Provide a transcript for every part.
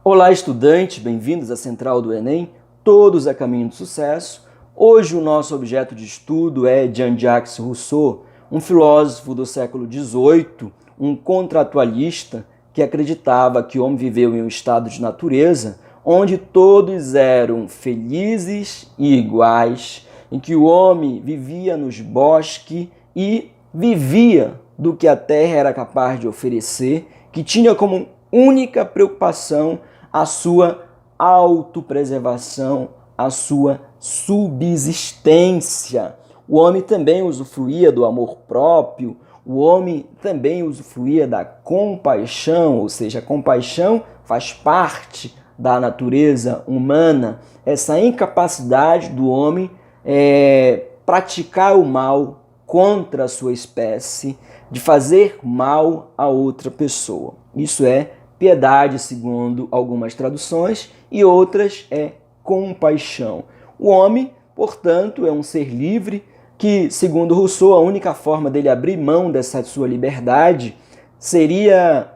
Olá, estudantes, bem-vindos à Central do Enem, todos a caminho do sucesso. Hoje o nosso objeto de estudo é Jean-Jacques Rousseau, um filósofo do século XVIII, um contratualista que acreditava que o homem viveu em um estado de natureza onde todos eram felizes e iguais, em que o homem vivia nos bosques e vivia do que a terra era capaz de oferecer, que tinha como única preocupação a sua autopreservação, a sua subsistência. O homem também usufruía do amor próprio, o homem também usufruía da compaixão, ou seja, a compaixão faz parte da natureza humana, essa incapacidade do homem praticar o mal contra a sua espécie, de fazer mal a outra pessoa. Isso é piedade, segundo algumas traduções, e outras é compaixão. O homem, portanto, é um ser livre que, segundo Rousseau, a única forma dele abrir mão dessa sua liberdade seria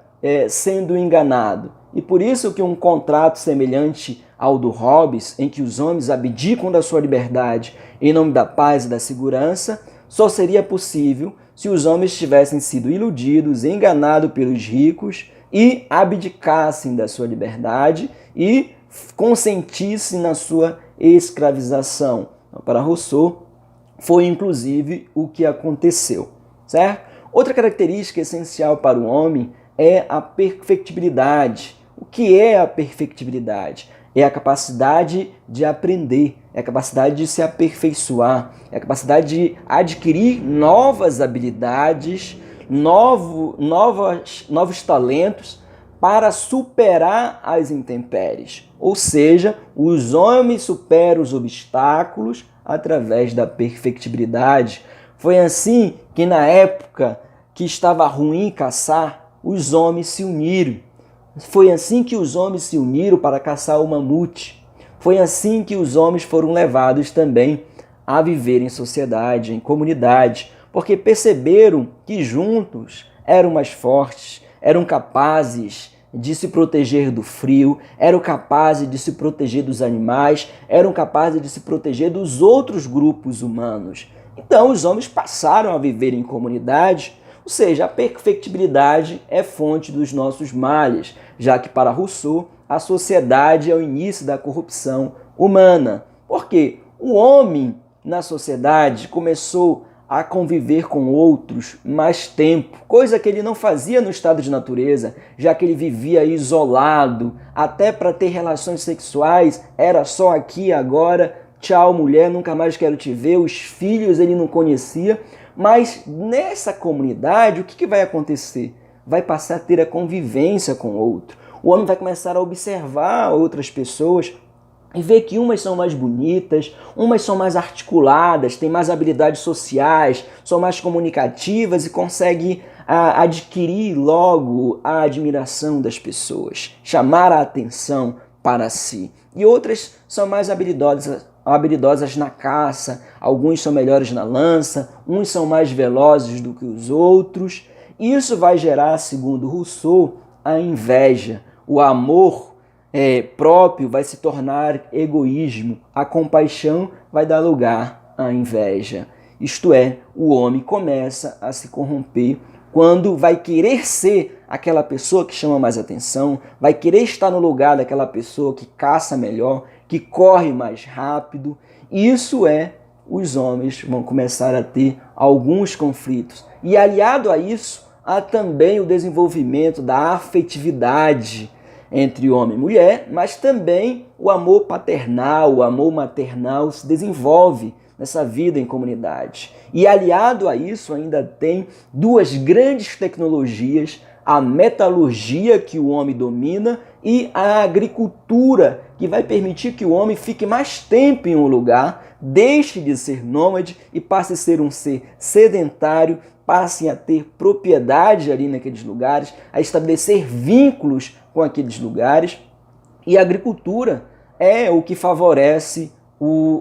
sendo enganado. E por isso que um contrato semelhante ao do Hobbes, em que os homens abdicam da sua liberdade em nome da paz e da segurança, só seria possível se os homens tivessem sido iludidos, enganados pelos ricos e abdicassem da sua liberdade e consentissem na sua escravização. Então, para Rousseau, foi inclusive o que aconteceu, certo? Outra característica essencial para o homem é a perfectibilidade. O que é a perfectibilidade? É a capacidade de aprender, é a capacidade de se aperfeiçoar, é a capacidade de adquirir novas habilidades, novos talentos para superar as intempéries. Ou seja, os homens superam os obstáculos através da perfectibilidade. Foi assim que na época que estava ruim caçar, os homens se uniram. Foi assim que os homens se uniram para caçar o mamute. Foi assim que os homens foram levados também a viver em sociedade, em comunidade, porque perceberam que juntos eram mais fortes, eram capazes de se proteger do frio, eram capazes de se proteger dos animais, eram capazes de se proteger dos outros grupos humanos. Então os homens passaram a viver em comunidade, ou seja, a perfectibilidade é fonte dos nossos males, já que para Rousseau a sociedade é o início da corrupção humana. Porque o homem na sociedade começou a conviver com outros mais tempo, coisa que ele não fazia no estado de natureza, já que ele vivia isolado, até para ter relações sexuais era só aqui e agora, tchau mulher, nunca mais quero te ver, os filhos ele não conhecia, mas nessa comunidade o que vai acontecer? Vai passar a ter a convivência com o outro, o homem vai começar a observar outras pessoas e ver que umas são mais bonitas, umas são mais articuladas, têm mais habilidades sociais, são mais comunicativas e consegue adquirir logo a admiração das pessoas, chamar a atenção para si. E outras são mais habilidosas na caça, alguns são melhores na lança, uns são mais velozes do que os outros. Isso vai gerar, segundo Rousseau, a inveja, o amor próprio vai se tornar egoísmo, a compaixão vai dar lugar à inveja. Isto é, o homem começa a se corromper quando vai querer ser aquela pessoa que chama mais atenção, vai querer estar no lugar daquela pessoa que caça melhor, que corre mais rápido. Isso os homens vão começar a ter alguns conflitos. E aliado a isso, há também o desenvolvimento da afetividade entre homem e mulher, mas também o amor paternal, o amor maternal se desenvolve nessa vida em comunidade. E aliado a isso ainda tem duas grandes tecnologias, a metalurgia que o homem domina e a agricultura, que vai permitir que o homem fique mais tempo em um lugar, deixe de ser nômade e passe a ser um ser sedentário, passem a ter propriedade ali naqueles lugares, a estabelecer vínculos com aqueles lugares. E a agricultura é o que favorece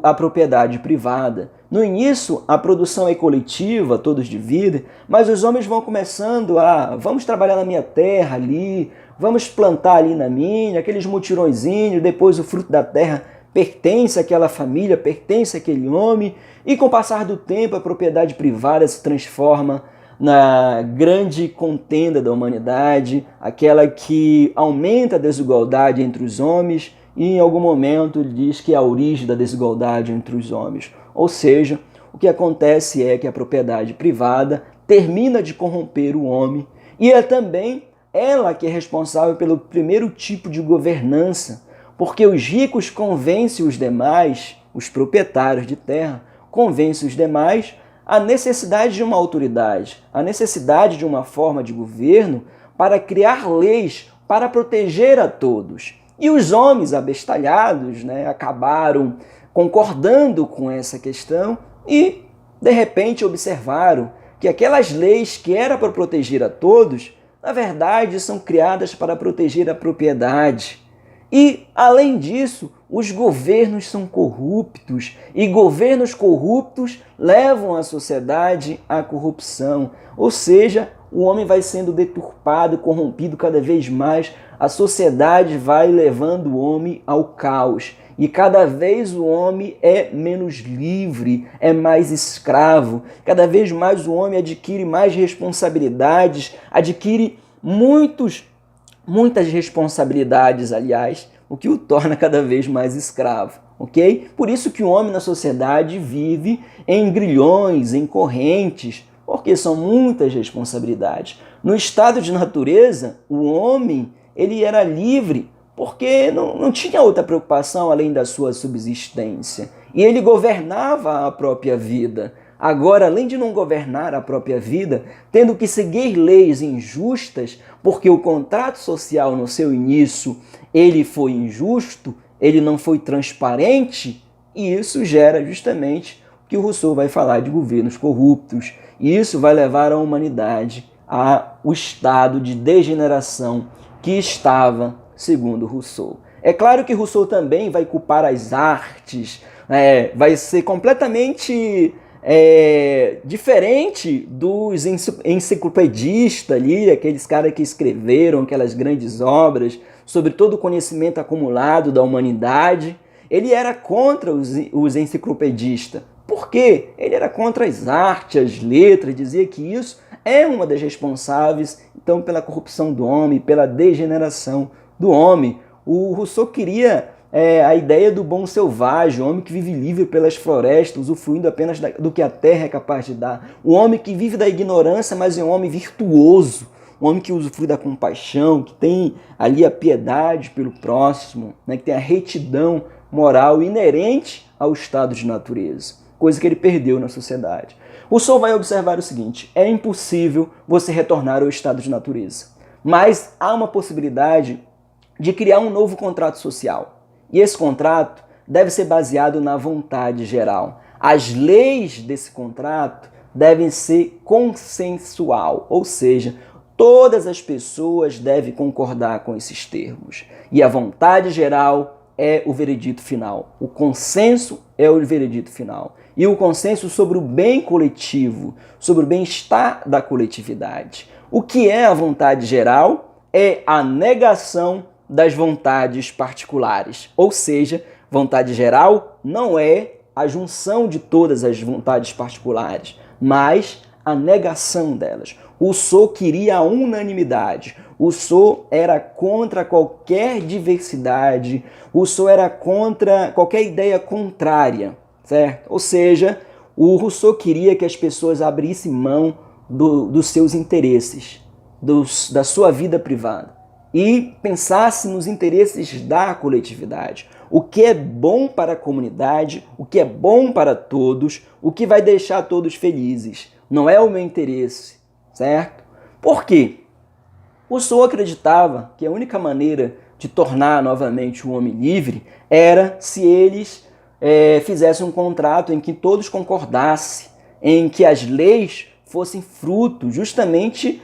a propriedade privada. No início, a produção é coletiva, todos dividem, mas os homens vão começando vamos trabalhar na minha terra ali, vamos plantar ali na minha, aqueles mutirõezinhos, depois o fruto da terra pertence àquela família, pertence àquele homem, e com o passar do tempo a propriedade privada se transforma na grande contenda da humanidade, aquela que aumenta a desigualdade entre os homens e em algum momento diz que é a origem da desigualdade entre os homens. Ou seja, o que acontece é que a propriedade privada termina de corromper o homem e é também ela que é responsável pelo primeiro tipo de governança, porque os ricos convencem os demais, os proprietários de terra, convencem os demais a necessidade de uma autoridade, a necessidade de uma forma de governo para criar leis para proteger a todos. E os homens abestalhados, acabaram concordando com essa questão e, de repente, observaram que aquelas leis que eram para proteger a todos, na verdade, são criadas para proteger a propriedade. E, além disso, os governos são corruptos e governos corruptos levam a sociedade à corrupção. Ou seja, o homem vai sendo deturpado, corrompido cada vez mais, a sociedade vai levando o homem ao caos. E cada vez o homem é menos livre, é mais escravo. Cada vez mais o homem adquire mais responsabilidades, adquire muitas responsabilidades, aliás, o que o torna cada vez mais escravo, ok? Por isso que o homem na sociedade vive em grilhões, em correntes, porque são muitas responsabilidades. No estado de natureza, o homem ele era livre porque não tinha outra preocupação além da sua subsistência. E ele governava a própria vida. Agora, além de não governar a própria vida, tendo que seguir leis injustas, porque o contrato social no seu início ele foi injusto, ele não foi transparente, e isso gera justamente o que o Rousseau vai falar de governos corruptos. E isso vai levar a humanidade ao estado de degeneração que estava, segundo Rousseau. É claro que Rousseau também vai culpar as artes, vai ser completamente diferente dos enciclopedistas ali, aqueles caras que escreveram aquelas grandes obras sobre todo o conhecimento acumulado da humanidade. Ele era contra os enciclopedistas. Por quê? Ele era contra as artes, as letras, dizia que isso é uma das responsáveis, então, pela corrupção do homem, pela degeneração do homem. O Rousseau queria a ideia do bom selvagem, o homem que vive livre pelas florestas, usufruindo apenas do que a terra é capaz de dar. O homem que vive da ignorância, mas é um homem virtuoso, um homem que usufrui da compaixão, que tem ali a piedade pelo próximo, que tem a retidão moral inerente ao estado de natureza, coisa que ele perdeu na sociedade. Rousseau vai observar o seguinte: é impossível você retornar ao estado de natureza, mas há uma possibilidade de criar um novo contrato social. E esse contrato deve ser baseado na vontade geral. As leis desse contrato devem ser consensual, ou seja, todas as pessoas devem concordar com esses termos. E a vontade geral é o veredito final. O consenso é o veredito final. E o consenso sobre o bem coletivo, sobre o bem-estar da coletividade. O que é a vontade geral? É a negação das vontades particulares. Ou seja, vontade geral não é a junção de todas as vontades particulares, mas a negação delas. Rousseau queria a unanimidade. Rousseau era contra qualquer diversidade. Rousseau era contra qualquer ideia contrária, certo? Ou seja, o Rousseau queria que as pessoas abrissem mão dos seus interesses, da sua vida privada, e pensasse nos interesses da coletividade. O que é bom para a comunidade, o que é bom para todos, o que vai deixar todos felizes. Não é o meu interesse, certo? Por quê? Rousseau acreditava que a única maneira de tornar novamente o homem livre era se eles fizessem um contrato em que todos concordassem, em que as leis fossem fruto justamente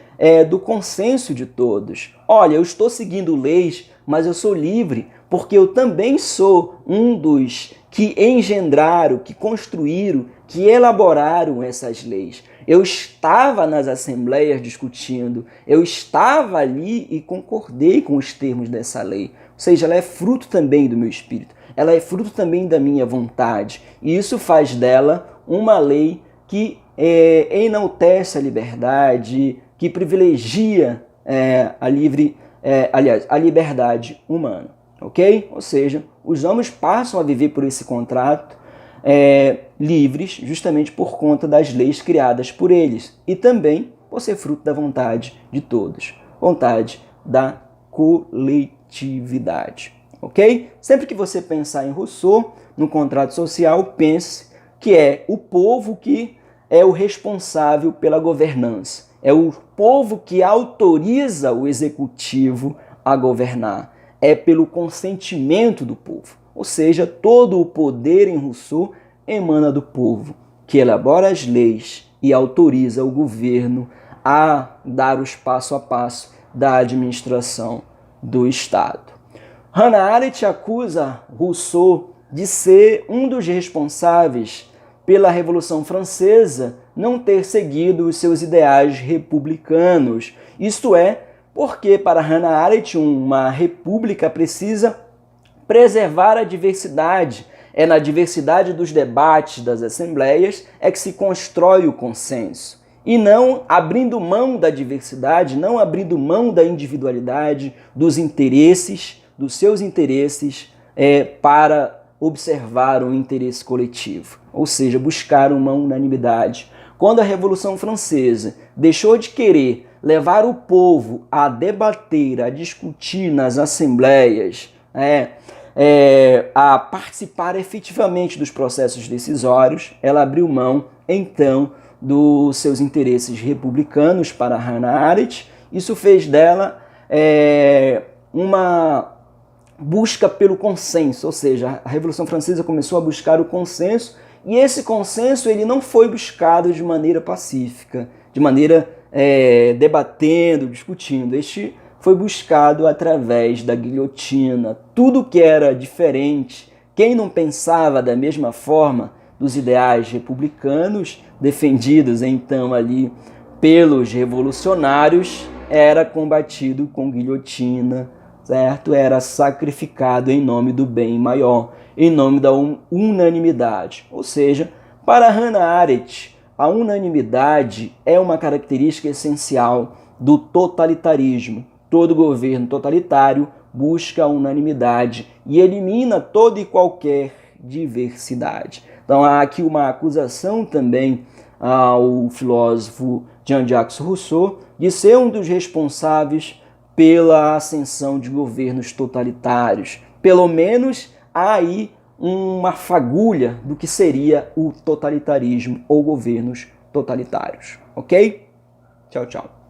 do consenso de todos. Olha, eu estou seguindo leis, mas eu sou livre porque eu também sou um dos que engendraram, que construíram, que elaboraram essas leis. Eu estava nas assembleias discutindo, eu estava ali e concordei com os termos dessa lei. Ou seja, ela é fruto também do meu espírito, ela é fruto também da minha vontade. E isso faz dela uma lei que enaltece a liberdade, que privilegia a liberdade humana, ok? Ou seja, os homens passam a viver por esse contrato livres justamente por conta das leis criadas por eles e também por ser fruto da vontade de todos, vontade da coletividade, ok? Sempre que você pensar em Rousseau, no contrato social, pense que é o povo que é o responsável pela governança, é o povo que autoriza o executivo a governar, é pelo consentimento do povo. Ou seja, todo o poder em Rousseau emana do povo, que elabora as leis e autoriza o governo a dar os passo a passo da administração do Estado. Hannah Arendt acusa Rousseau de ser um dos responsáveis pela Revolução Francesa não ter seguido os seus ideais republicanos. Isto é, porque para Hannah Arendt uma república precisa preservar a diversidade. É na diversidade dos debates das assembleias é que se constrói o consenso. E não abrindo mão da diversidade, não abrindo mão da individualidade, dos interesses, dos seus interesses, para observar um interesse coletivo. Ou seja, buscar uma unanimidade. Quando a Revolução Francesa deixou de querer levar o povo a debater, a discutir nas assembleias, a participar efetivamente dos processos decisórios, ela abriu mão, então, dos seus interesses republicanos para Hannah Arendt. Isso fez dela uma busca pelo consenso, ou seja, a Revolução Francesa começou a buscar o consenso, e esse consenso ele não foi buscado de maneira pacífica, de maneira debatendo, discutindo. Este foi buscado através da guilhotina. Tudo que era diferente, quem não pensava da mesma forma dos ideais republicanos defendidos então ali pelos revolucionários, era combatido com guilhotina, certo? Era sacrificado em nome do bem maior, em nome da unanimidade. Ou seja, para Hannah Arendt, a unanimidade é uma característica essencial do totalitarismo. Todo governo totalitário busca a unanimidade e elimina toda e qualquer diversidade. Então há aqui uma acusação também ao filósofo Jean-Jacques Rousseau de ser um dos responsáveis pela ascensão de governos totalitários. Pelo menos há aí uma fagulha do que seria o totalitarismo ou governos totalitários. Ok? Tchau, tchau.